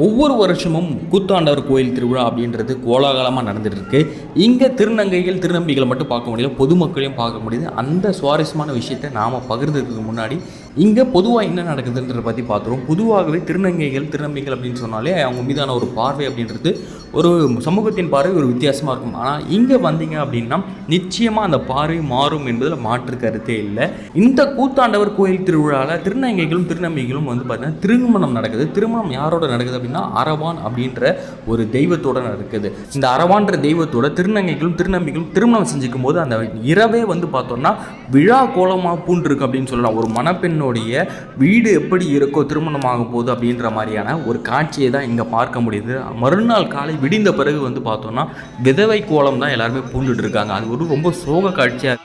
ஒவ்வொரு வருஷமும் கூத்தாண்டவர் கோயில் திருவிழா அப்படின்றது கோலாகலமாக நடந்துட்டு இருக்கு. இங்கே திருநங்கைகள் திருநம்பிகளை மட்டும் பார்க்க முடியல, பொதுமக்களையும் பார்க்க முடியுது. அந்த சுவாரஸ்யமான விஷயத்தை நாம் பகிர்ந்ததுக்கு முன்னாடி இங்கே பொதுவாக என்ன நடக்குதுன்றதை பற்றி பார்த்துருவோம். பொதுவாகவே திருநங்கைகள் திருநம்பிகள் அப்படின்னு சொன்னாலே அவங்க மீதான ஒரு பார்வை அப்படின்றது ஒரு சமூகத்தின் பார்வை ஒரு வித்தியாசமாக இருக்கும். ஆனால் இங்கே வந்தீங்க அப்படின்னா நிச்சயமாக அந்த பார்வை மாறும் என்பதில் மாற்று கருத்தே இல்லை. இந்த கூத்தாண்டவர் கோயில் திருவிழாவில் திருநங்கைகளும் திருநம்பிகளும் வந்து பார்த்தீங்கன்னா திருமணம் நடக்குது. திருமணம் யாரோட நடக்குது அப்படின்னா அரவான் அப்படின்ற ஒரு தெய்வத்தோட நடக்குது. இந்த அரவான்ற தெய்வத்தோட திருநங்கைகளும் திருநம்பிகளும் திருமணம் செஞ்சுக்கும் போது அந்த இரவே வந்து பார்த்தோம்னா விழா கோலமாக பூண்டிருக்கு அப்படின்னு சொல்லலாம். ஒரு மணப்பெண்ணுடைய வீடு எப்படி இருக்கோ திருமணமாகும் போது அப்படின்ற மாதிரியான ஒரு காட்சியை தான் இங்கே பார்க்க முடியுது. மறுநாள் காலை விடிந்த பிறகு வந்து பார்த்தோம்னா விதவை கோலம் தான் எல்லாருமே பூண்டுட்டு இருக்காங்க. அது ஒரு ரொம்ப சோக காட்சியாக